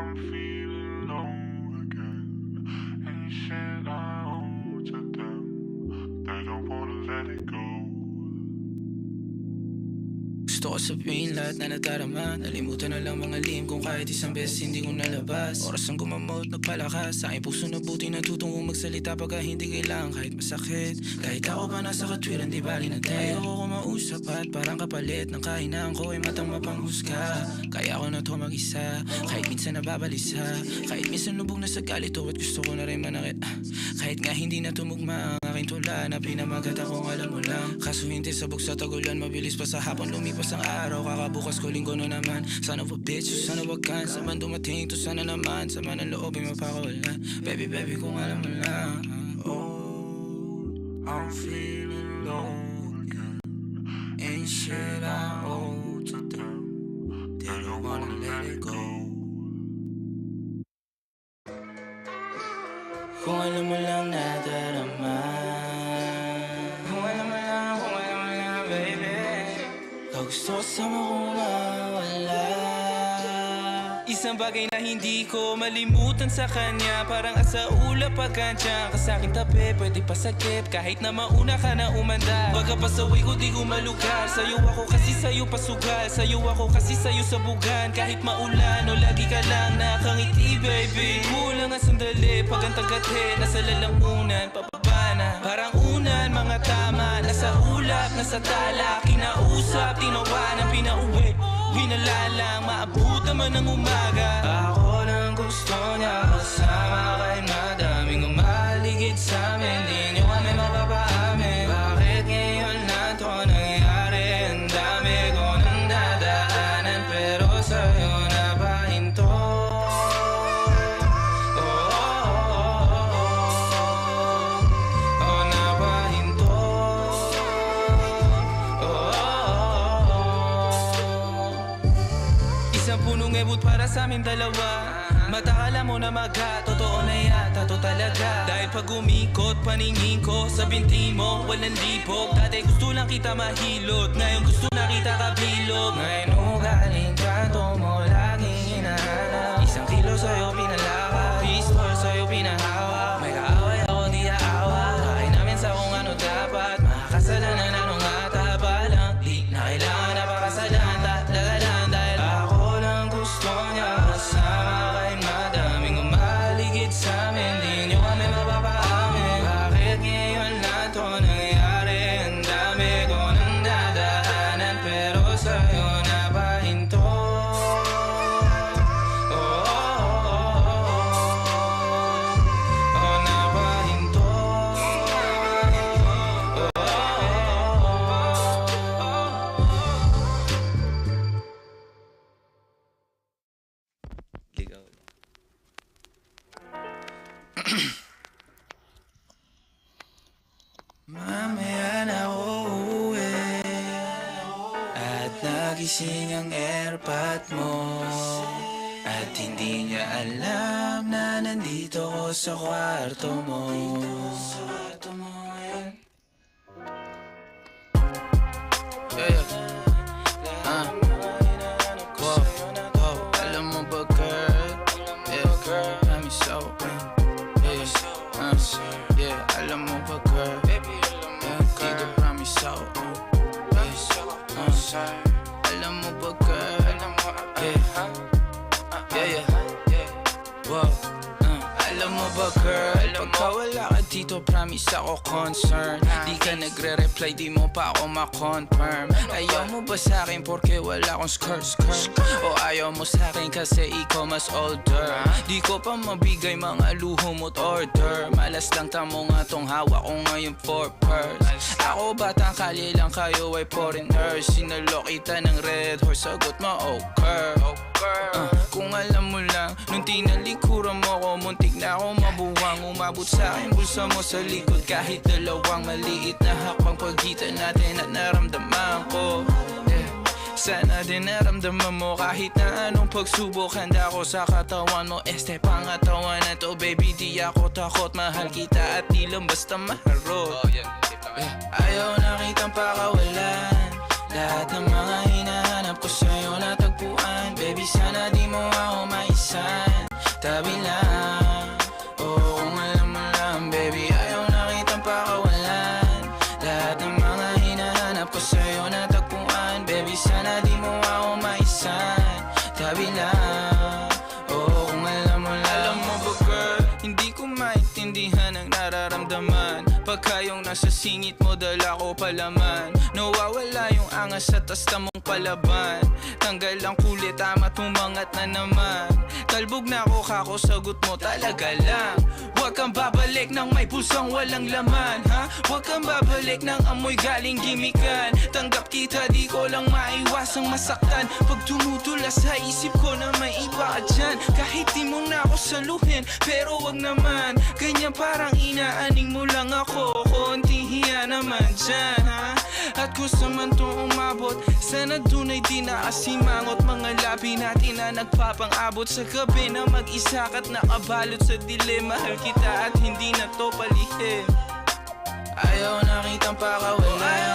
I'm feeling low again. Ain't shit I owe to them. They don't wanna let it go. Gusto ko sabihin lahat na nadarama. Nalimutan na lang mga lihim kung kahit isang beses hindi ko nalabas. Oras ang gumamot, nagpalakas. Sa aking puso na buti natutong kong magsalita pagka hindi kailangan kahit masakit. Kahit ako pa nasa katwiran, di bali na tayo. Ayoko ko mausap at parang kapalit ng kahinaan ko ay matang mapanghusga. Kaya ako na to mag-isa, kahit minsan nababalisa. Kahit minsan lubog na sa galito at gusto ko na rin manakit. Kahit nga hindi na tumugma ang aking tula na pinamagat akong alam mo lang. Kaso hindi sabog sa tagulan, mabilis pa sa hapon lumipas ang araw. Kakabukas ko linggo na naman. Son of a bitch, sana wag ka. Sa man dumating to sana naman. Sama ng loob ay mapakawalan. Baby, baby, kung alam mo lang. Oh, I'm feeling low again. Ain't shit I owe to them. They don't wanna let it go. Kung alam mo lang nadarama. Kung alam mo lang, baby. Kung gusto kasama kong mawala. Isang bagay na hindi ko malimutan sa kanya. Parang asa ulap pagkantya ka sa aking tabi, pwede pasakip kahit na mauna ka na umanda. Baga pasaway ko di ko malugar. Sa'yo ako kasi sa'yo pasugal. Sa'yo ako kasi sa'yo sabugan. Kahit maulan o lagi ka lang nakangiti, baby. Kulang ang sandali pag ang tagati nasa lalamunan, pababa na. Parang unan, mga tama. Nasa ulap, nasa tala. Kinausap, tinawanan, pinauwi. Hinalalang, maabot naman ng umaga. Ako lang gusto niya kasama. Kahit madaming umaligid sa amin, di nyo kami mapapaamin. Bakit ngayon lang to nangyari? Ang dami ko nang dadaanan, pero sa'yo napahinto. Napahinto. Isang punong ebot para sa amin dalawa. Matakala mo na totoo na yata to talaga. Dahil pag umikot, paningin ko sa binti mo, walang lipog. Dati gusto lang kita mahilot, ngayon gusto na kita kabilog. Ngayon ugaling kanto mo, laging hinahanap. Isang kilo sa'yo pinalaka, pistol sa'yo pinahawa. May kaaway ako di aawa, kain namin sa kung ano dapat. Makakasalanan anong ataba lang, di na kailangan na pakasalan. Talagang dahil ako lang gusto niya kasama. Kahit madaming umaligid sa amin, di nyo kami mapapaamin. Bakit ngayon lang to nangyari? Ang dami ko nang dadaanan, pero sa'yo napahinto. Napahinto. Ligaw. Mamaya na uuwi at nagising ang airpot mo. At hindi niya alam na nandito ko sa kwarto mo. Wow, wow, alam mo ba girl? Girl, got me so yeah, alam mo ba girl? Dito promise so alam mo ba girl? Yeah, wow. Alam mo ba girl, pagka wala ka dito promise ako concern. Di ka nagre-reply, di mo pa ako ma-confirm. Ayaw mo ba sa'kin porque wala akong skirt? O ayaw mo sa'kin kasi ikaw mas older? Di ko pa mabigay mga luho mo't order. Malas lang tamo nga tong hawak ko ngayon for purse. Ako batang kalye lang, kayo ay foreigners. Sinalok kita ng red horse, sagot mo okay. Kung alam mo lang, nung tinalikuran mo ko, muntik na ako mabuwang. Umabot sa akin bulsa mo sa likod, kahit dalawang maliit na hakbang pagitan natin at naramdaman ko. Sana din naramdaman mo kahit na anong pagsubok. Handa ko sa katawan mo, este pangatawan na to. Baby, di ako takot, mahal kita at di lang basta maharot. Ayaw na kitang pakawalan, lahat ng mga hinahanap ko sa'yo natagpuan. Baby, sana di mo ako maisan. di mo ako maisan. Tabi lang, oh kung alam mo lang. Alam mo ba girl, hindi ko maintindihan ang nararamdaman pagka yung nasa singit mo dala ko palaman. Nawawala yung angas sa tasta mong palaban. Tanggal ang kulit, tama't umangat na naman. Talbog na ako kako, sagot mo talaga lang. Huwag kang babalik ng may pusong walang laman, ha? Huwag kang babalik ng amoy galing gimikan. Tanggap kita, di ko lang maiwasang masaktan. Pag tumutula sa isip ko na may iba ka dyan. Kahit di mo na ako saluhin, pero wag naman. Ganyan parang inaaning mo lang ako. Konti hiya naman dyan, ha? At kung saan to umabot, sana dun ay di nakasimangot. Mga labi natin na nagpapang-abot sa gabi na mag-isa ka't nakabalot sa dilim. Mahal kita at hindi na to palihim. Ayaw na kitang pakawala.